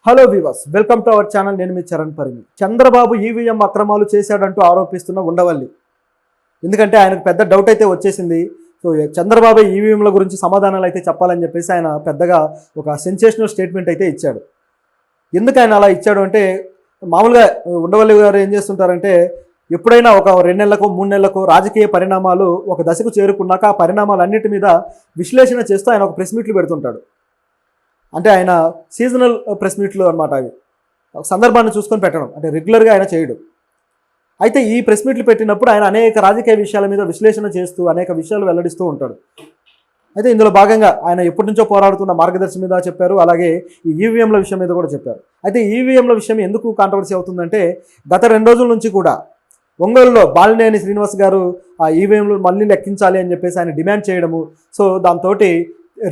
Hello weavers, welcome to our channel. నేను మీ Charan Parimi. Chandrababu EVM అక్రమాలు చేశాడంటూ ఆరోపిస్తున్న ఉండవల్లి. ఎందుకంటే ఆయనకు పెద్ద డౌట్ అయితే వచ్చేసింది. సో చంద్రబాబు ఈవీఎంల గురించి సమాధానాలు అయితే చెప్పాలని చెప్పేసి ఆయన పెద్దగా ఒక సెన్సేషనల్ స్టేట్మెంట్ అయితే ఇచ్చాడు. ఎందుకు ఆయన అలా ఇచ్చాడు అంటే, మామూలుగా ఉండవల్లి గారు ఏం చేస్తుంటారంటే, ఎప్పుడైనా ఒక 2 నెలలకు 3 నెలలకు రాజకీయ పరిణామాలు ఒక దశకు చేరుకున్నాక ఆ పరిణామాలన్నిటి మీద విశ్లేషణ చేస్తూ ఆయన ఒక ప్రెస్ మీట్లు పెడుతుంటాడు. అంటే ఆయన సీజనల్ ప్రెస్ మీట్లు అనమాట. అవి సందర్భాన్ని చూసుకొని పెట్టడం, అంటే రెగ్యులర్గా ఆయన చేయడు. అయితే ఈ ప్రెస్ మీట్లు పెట్టినప్పుడు ఆయన అనేక రాజకీయ విషయాల మీద విశ్లేషణ చేస్తూ అనేక విషయాలు వెల్లడిస్తూ ఉంటాడు. అయితే ఇందులో భాగంగా ఆయన ఎప్పటి నుంచో పోరాడుతున్న మార్గదర్శి మీద చెప్పారు, అలాగే ఈ ఈవీఎంల విషయం మీద కూడా చెప్పారు. అయితే ఈవీఎంల విషయం ఎందుకు కాంట్రవర్సీ అవుతుందంటే, గత 2 రోజుల నుంచి కూడా ఒంగోలులో బాలినేని శ్రీనివాస్ గారు ఆ ఈవీఎంలు మళ్ళీ లెక్కించాలి అని చెప్పేసి ఆయన డిమాండ్ చేయడము, సో దాంతో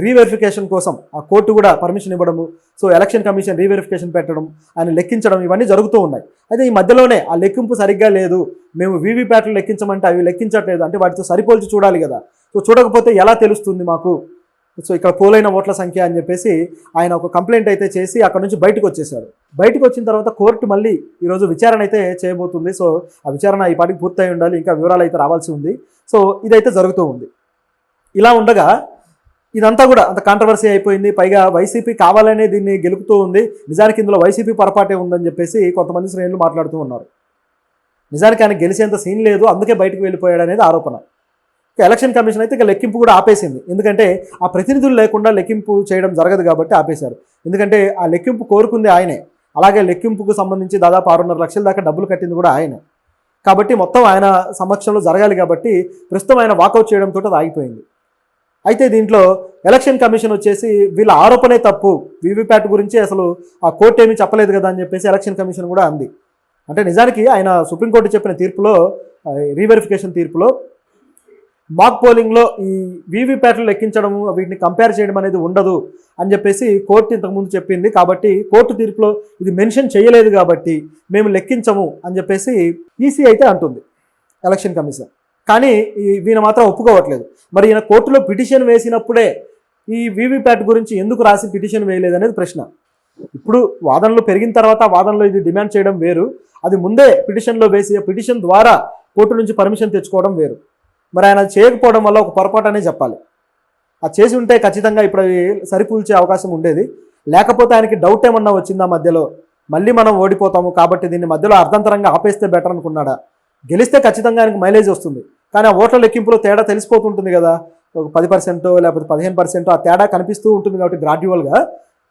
రీవెరిఫికేషన్ కోసం ఆ కోర్టు కూడా పర్మిషన్ ఇవ్వడము, సో ఎలక్షన్ కమిషన్ రీవెరిఫికేషన్ పెట్టడం, ఆయన లెక్కించడం, ఇవన్నీ జరుగుతూ ఉన్నాయి. అయితే ఈ మధ్యలోనే ఆ లెక్కింపు సరిగ్గా లేదు, మేము వీవీప్యాట్లు లెక్కించమంటే అవి లెక్కించట్లేదు, అంటే వాటితో సరిపోల్చి చూడాలి కదా, సో చూడకపోతే ఎలా తెలుస్తుంది మాకు, సో ఇక్కడ పోలైన ఓట్ల సంఖ్య అని చెప్పేసి ఆయన ఒక కంప్లైంట్ అయితే చేసి అక్కడ నుంచి బయటకు వచ్చేసాడు. బయటకు వచ్చిన తర్వాత కోర్టు మళ్ళీ ఈరోజు విచారణ అయితే చేయబోతుంది. సో ఆ విచారణ ఈ పాటికి పూర్తయి ఉండాలి, ఇంకా వివరాలు అయితే రావాల్సి ఉంది. సో ఇదైతే జరుగుతూ ఉంది. ఇలా ఉండగా ఇదంతా కూడా అంత కాంట్రవర్సీ అయిపోయింది. పైగా వైసీపీ కావాలనే దీన్ని గెలుపుతూ ఉంది. నిజానికి ఇందులో వైసీపీ పొరపాటే ఉందని చెప్పేసి కొంతమంది శ్రేణులు మాట్లాడుతూ ఉన్నారు. నిజానికి ఆయన గెలిచేంత సీన్ లేదు, అందుకే బయటకు వెళ్ళిపోయాడు అనేది ఆరోపణ. ఎలక్షన్ కమిషన్ అయితే ఇక లెక్కింపు కూడా ఆపేసింది. ఎందుకంటే ఆ ప్రతినిధులు లేకుండా లెక్కింపు చేయడం జరగదు కాబట్టి ఆపేశారు. ఎందుకంటే ఆ లెక్కింపు కోరుకుంది ఆయనే, అలాగే లెక్కింపుకు సంబంధించి దాదాపు 6.5 లక్షల దాకా డబ్బులు కట్టింది కూడా ఆయనే. కాబట్టి మొత్తం ఆయన సమక్షంలో జరగాలి కాబట్టి ప్రస్తుతం ఆయన వాకౌట్ చేయడంతో అది ఆగిపోయింది. అయితే దీంట్లో ఎలక్షన్ కమిషన్ వచ్చేసి వీళ్ళ ఆరోపణే తప్పు, వీవీప్యాట్ గురించి అసలు ఆ కోర్టు ఏమీ చెప్పలేదు కదా అని చెప్పేసి ఎలక్షన్ కమిషన్ కూడా అంది. అంటే నిజానికి ఆయన సుప్రీంకోర్టు చెప్పిన తీర్పులో, రీవెరిఫికేషన్ తీర్పులో, మాక్ పోలింగ్లో ఈ వీవీప్యాట్లు లెక్కించడము, వీటిని కంపేర్ చేయడం అనేది ఉండదు అని చెప్పేసి కోర్టు ఇంతకుముందు చెప్పింది. కాబట్టి కోర్టు తీర్పులో ఇది మెన్షన్ చేయలేదు కాబట్టి మేము లెక్కించము అని చెప్పేసి ఈసీ అయితే అంటుంది, ఎలక్షన్ కమిషన్. కానీ ఈయన మాత్రం ఒప్పుకోవట్లేదు. మరి ఈయన కోర్టులో పిటిషన్ వేసినప్పుడే ఈ వీవీప్యాట్ గురించి ఎందుకు రాసి పిటిషన్ వేయలేదు అనేది ప్రశ్న. ఇప్పుడు వాదనలు పెరిగిన తర్వాత వాదనలో ఇది డిమాండ్ చేయడం వేరు, అది ముందే పిటిషన్లో వేసి పిటిషన్ ద్వారా కోర్టు నుంచి పర్మిషన్ తెచ్చుకోవడం వేరు. మరి ఆయన చేయకపోవడం వల్ల ఒక పొరపాటు అనే చెప్పాలి. అది చేసి ఉంటే ఖచ్చితంగా ఇప్పుడు అవి సరిపూల్చే అవకాశం ఉండేది. లేకపోతే ఆయనకి డౌట్ ఏమన్నా వచ్చిందా మధ్యలో, మళ్ళీ మనం ఓడిపోతాము కాబట్టి దీన్ని మధ్యలో అర్ధంతరంగా ఆపేస్తే బెటర్ అనుకున్నాడా? గెలిస్తే ఖచ్చితంగా ఆయనకు మైలేజ్ వస్తుంది, కానీ ఆ ఓట్ల లెక్కింపులో తేడా తెలిసిపోతుంటుంది కదా, ఒక 10% లేకపోతే 15% ఆ తేడా కనిపిస్తూ ఉంటుంది. కాబట్టి గ్రాడ్యువల్గా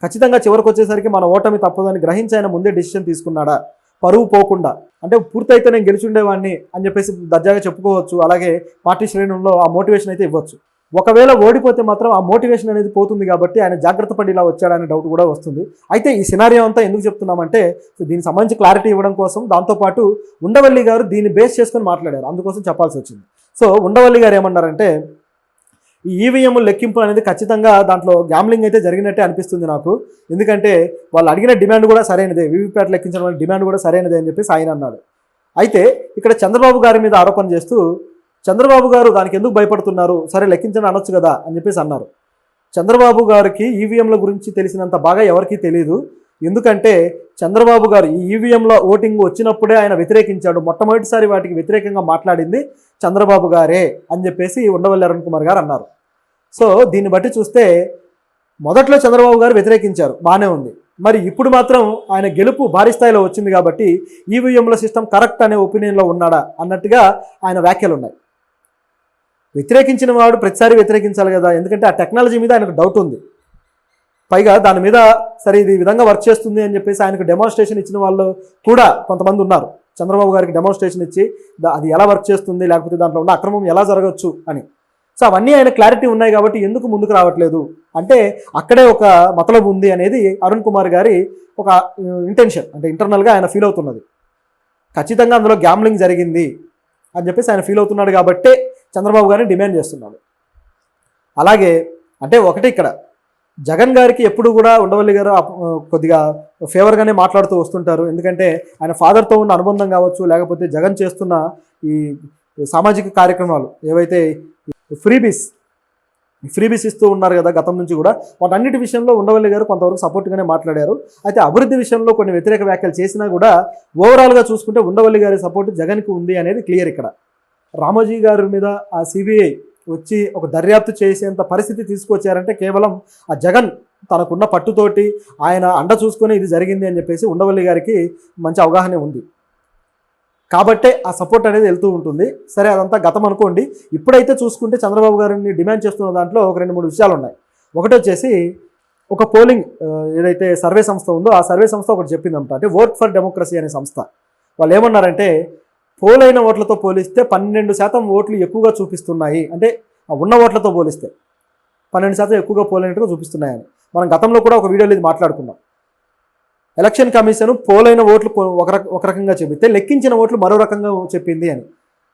ఖచ్చితంగా చివరికి వచ్చేసరికి మన ఓటమి తప్పదని గ్రహించి ఆయన ముందే డెసిషన్ తీసుకున్నాడా, పరువు పోకుండా? అంటే పూర్తయితే నేను గెలిచి ఉండేవాడిని అని చెప్పేసి దర్జాగా చెప్పుకోవచ్చు, అలాగే పార్టీ శ్రేణుల్లో ఆ మోటివేషన్ అయితే ఇవ్వచ్చు. ఒకవేళ ఓడిపోతే మాత్రం ఆ మోటివేషన్ అనేది పోతుంది కాబట్టి ఆయన జాగ్రత్త పడి ఇలా వచ్చాడనే డౌట్ కూడా వస్తుంది. అయితే ఈ సినారియో అంతా ఎందుకు చెప్తున్నామంటే, దీనికి సంబంధించి క్లారిటీ ఇవ్వడం కోసం, దాంతోపాటు ఉండవల్లి గారు దీన్ని బేస్ చేసుకొని మాట్లాడారు, అందుకోసం చెప్పాల్సి వచ్చింది. సో ఉండవల్లి గారు ఏమన్నారంటే, ఈ ఈవీఎం లెక్కింపు అనేది ఖచ్చితంగా దాంట్లో గ్యామ్లింగ్ అయితే జరిగినట్టే అనిపిస్తుంది నాకు, ఎందుకంటే వాళ్ళు అడిగిన డిమాండ్ కూడా సరైనదే, వీవీప్యాట్ లెక్కించడం డిమాండ్ కూడా సరైనదే అని చెప్పేసి ఆయన అన్నాడు. అయితే ఇక్కడ చంద్రబాబు గారి మీద ఆరోపణ చేస్తూ, చంద్రబాబు గారు దానికి ఎందుకు భయపడుతున్నారు, సరే లెక్కించని అనొచ్చు కదా అని చెప్పేసి అన్నారు. చంద్రబాబు గారికి ఈవీఎంల గురించి తెలిసినంత బాగా ఎవరికీ తెలియదు. ఎందుకంటే చంద్రబాబు గారు ఈ ఈవీఎంలో ఓటింగ్ వచ్చినప్పుడే ఆయన వ్యతిరేకించాడు, మొట్టమొదటిసారి వాటికి వ్యతిరేకంగా మాట్లాడింది చంద్రబాబు గారే అని చెప్పేసి ఉండవల్లి అరుణ్ కుమార్ గారు అన్నారు. సో దీన్ని బట్టి చూస్తే మొదట్లో చంద్రబాబు గారు వ్యతిరేకించారు, బాగానే ఉంది. మరి ఇప్పుడు మాత్రం ఆయన గెలుపు భారీ స్థాయిలో వచ్చింది కాబట్టి ఈవీఎంల సిస్టమ్ కరెక్ట్ అనే ఒపీనియన్లో ఉన్నాడా అన్నట్టుగా ఆయన వ్యాఖ్యలు ఉన్నాయి. వ్యతిరేకించిన వాడు ప్రతిసారి వ్యతిరేకించాలి కదా, ఎందుకంటే ఆ టెక్నాలజీ మీద ఆయనకు డౌట్ ఉంది. పైగా దాని మీద సరే ఇది ఈ విధంగా వర్క్ చేస్తుంది అని చెప్పేసి ఆయనకు డెమాన్స్ట్రేషన్ ఇచ్చిన వాళ్ళు కూడా కొంతమంది ఉన్నారు. చంద్రబాబు గారికి డెమాన్స్ట్రేషన్ ఇచ్చి అది ఎలా వర్క్ చేస్తుంది, లేకపోతే దాంట్లో ఉన్న అక్రమం ఎలా జరగచ్చు అని. సో అవన్నీ ఆయన క్లారిటీ ఉన్నాయి కాబట్టి ఎందుకు ముందుకు రావట్లేదు అంటే, అక్కడే ఒక మతలబు ఉంది అనేది అరుణ్ కుమార్ గారి ఒక ఇంటెన్షన్, అంటే ఇంటర్నల్గా ఆయన ఫీల్ అవుతున్నది. ఖచ్చితంగా అందులో గ్యామ్లింగ్ జరిగింది అని చెప్పేసి ఆయన ఫీల్ అవుతున్నాడు కాబట్టే చంద్రబాబు గారిని డిమాండ్ చేస్తున్నాడు. అలాగే అంటే ఒకటి, ఇక్కడ జగన్ గారికి ఎప్పుడు కూడా ఉండవల్లి గారు కొద్దిగా ఫేవర్గానే మాట్లాడుతూ వస్తుంటారు. ఎందుకంటే ఆయన ఫాదర్తో ఉన్న అనుబంధం కావచ్చు, లేకపోతే జగన్ చేస్తున్న ఈ సామాజిక కార్యక్రమాలు ఏవైతే ఫ్రీబీస్ ఫ్రీబీస్ ఇస్తూ ఉన్నారు కదా గతం నుంచి కూడా, వాటన్నిటి విషయంలో ఉండవల్లి గారు కొంతవరకు సపోర్ట్గానే మాట్లాడారు. అయితే అభివృద్ధి విషయంలో కొన్ని వ్యతిరేక వ్యాఖ్యలు చేసినా కూడా ఓవరాల్గా చూసుకుంటే ఉండవల్లి గారి సపోర్ట్ జగన్కి ఉంది అనేది క్లియర్ ఇక్కడ. రామోజీ గారి మీద ఆ సిబిఐ వచ్చి ఒక దర్యాప్తు చేసేంత పరిస్థితి తీసుకొచ్చారంటే కేవలం ఆ జగన్ తనకున్న పట్టుతోటి ఆయన అండ చూసుకొని ఇది జరిగింది అని చెప్పేసి ఉండవల్లి గారికి మంచి అవగాహన ఉంది. కాబట్టే ఆ సపోర్ట్ అనేది వెళ్తూ ఉంటుంది. సరే, అదంతా గతం అనుకోండి. ఇప్పుడైతే చూసుకుంటే చంద్రబాబు గారిని డిమాండ్ చేస్తున్న దాంట్లో ఒక 2-3 విషయాలు ఉన్నాయి. ఒకటి వచ్చేసి ఒక పోలింగ్ ఏదైతే సర్వే సంస్థ ఉందో ఆ సర్వే సంస్థ ఒకటి చెప్పిందంట. అంటే ఓట్ ఫర్ డెమోక్రసీ అనే సంస్థ వాళ్ళు ఏమన్నారంటే, పోలైన ఓట్లతో పోలిస్తే 12% ఓట్లు ఎక్కువగా చూపిస్తున్నాయి. అంటే ఉన్న ఓట్లతో పోలిస్తే 12% ఎక్కువగా పోలైనట్టుగా చూపిస్తున్నాయని మనం గతంలో కూడా ఒక వీడియోలో ఇది మాట్లాడుకున్నాం. ఎలక్షన్ కమిషన్ పోలైన ఓట్లు ఒక రకంగా చెబితే లెక్కించిన ఓట్లు మరో రకంగా చెప్పింది అని.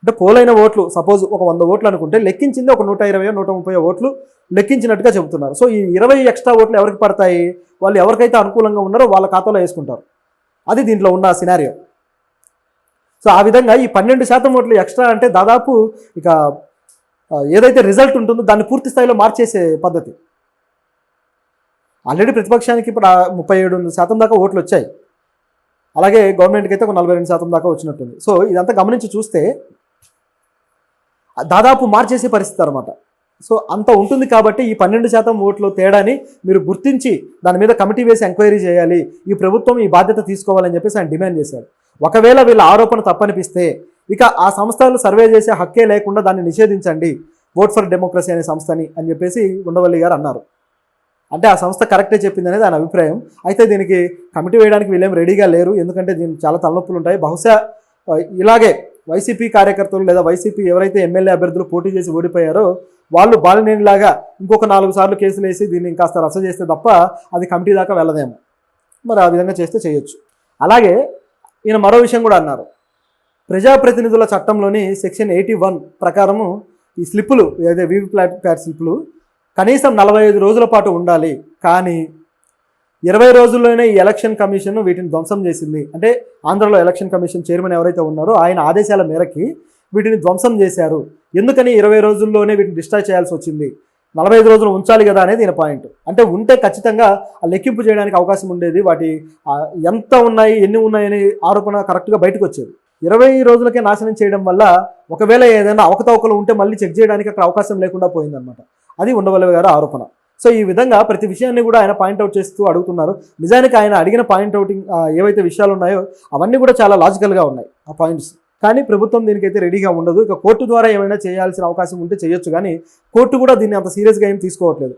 అంటే పోలైన ఓట్లు సపోజ్ ఒక 100 ఓట్లు అనుకుంటే లెక్కించింది ఒక 120-130 ఓట్లు లెక్కించినట్టుగా చెబుతున్నారు. సో ఈ 20 ఎక్స్ట్రా ఓట్లు ఎవరికి పడతాయి? వాళ్ళు ఎవరికైతే అనుకూలంగా ఉన్నారో వాళ్ళ ఖాతాలో వేసుకుంటారు. అది దీంట్లో ఉన్న సినారియో. సో ఆ విధంగా ఈ 12% ఓట్లు ఎక్స్ట్రా అంటే దాదాపు ఇక ఏదైతే రిజల్ట్ ఉంటుందో దాన్ని పూర్తి స్థాయిలో మార్చేసే పద్ధతి. ఆల్రెడీ ప్రతిపక్షానికి ఇప్పుడు 37% దాకా ఓట్లు వచ్చాయి. అలాగే గవర్నమెంట్కి అయితే ఒక 42% దాకా వచ్చినట్టుంది. సో ఇదంతా గమనించి చూస్తే దాదాపు మార్చేసే పరిస్థితి అనమాట. సో అంత ఉంటుంది కాబట్టి ఈ 12% ఓట్లు తేడాని మీరు గుర్తించి దాని మీద కమిటీ వేసి ఎంక్వైరీ చేయాలి, ఈ ప్రభుత్వం ఈ బాధ్యత తీసుకోవాలని చెప్పేసి ఆయన డిమాండ్ చేశాడు. ఒకవేళ వీళ్ళ ఆరోపణ తప్పనిపిస్తే ఇక ఆ సంస్థలు సర్వే చేసే హక్కే లేకుండా దాన్ని నిషేధించండి, ఓట్ ఫర్ డెమోక్రసీ అనే సంస్థని అని చెప్పేసి ఉండవల్లి గారు అన్నారు. అంటే ఆ సంస్థ కరెక్టే చెప్పింది అనేది ఆయన అభిప్రాయం. అయితే దీనికి కమిటీ వేయడానికి వీళ్ళేం రెడీగా లేరు, ఎందుకంటే దీనికి చాలా తలనొప్పులు ఉంటాయి. బహుశా ఇలాగే వైసీపీ కార్యకర్తలు లేదా వైసీపీ ఎవరైతే ఎమ్మెల్యే అభ్యర్థులు పోటీ చేసి ఓడిపోయారో వాళ్ళు బాలినేనిలాగా ఇంకొక 4 సార్లు కేసులు వేసి దీన్ని ఇంకాస్త రచ్చ చేస్తే తప్ప అది కమిటీ దాకా వెళ్ళదేమో. మరి ఆ విధంగా చేస్తే చేయొచ్చు. అలాగే ఈయన మరో విషయం కూడా అన్నారు. ప్రజాప్రతినిధుల చట్టంలోని సెక్షన్ 81 ప్రకారము ఈ స్లిప్పులు ఏదైతే వీవీప్యాట్ స్లిప్పులు కనీసం 45 రోజుల పాటు ఉండాలి. కానీ 20 రోజుల్లోనే ఈ ఎలక్షన్ కమిషన్ వీటిని ధ్వంసం చేసింది. అంటే ఆంధ్రలో ఎలక్షన్ కమిషన్ చైర్మన్ ఎవరైతే ఉన్నారో ఆయన ఆదేశాల మేరకి వీటిని ధ్వంసం చేశారు. ఎందుకని 20 రోజుల్లోనే వీటిని డిస్ట్రాయ్ చేయాల్సి వచ్చింది? 45 రోజులు ఉంచాలి కదా అనేది ఈయన పాయింట్. అంటే ఉంటే ఖచ్చితంగా లెక్కింపు చేయడానికి అవకాశం ఉండేది. వాటి ఎంత ఉన్నాయి, ఎన్ని ఉన్నాయని ఆరోపణ కరెక్ట్గా బయటకు వచ్చేది. 20 రోజులకే నాశనం చేయడం వల్ల ఒకవేళ ఏదైనా అవకతవకలు ఉంటే మళ్ళీ చెక్ చేయడానికి అక్కడ అవకాశం లేకుండా పోయిందనమాట. అది ఉండవల్లి గారి ఆరోపణ. సో ఈ విధంగా ప్రతి విషయాన్ని కూడా ఆయన పాయింట్అవుట్ చేస్తూ అడుగుతున్నారు. నిజానికి ఆయన అడిగిన పాయింట్అవుటింగ్ ఏవైతే విషయాలు ఉన్నాయో అవన్నీ కూడా చాలా లాజికల్గా ఉన్నాయి ఆ పాయింట్స్. కానీ ప్రభుత్వం దీనికైతే రెడీగా ఉండదు. ఇక కోర్టు ద్వారా ఏమైనా చేయాల్సిన అవకాశం ఉంటే చేయొచ్చు, కానీ కోర్టు కూడా దీన్ని అంత సీరియస్గా ఏం తీసుకోవట్లేదు.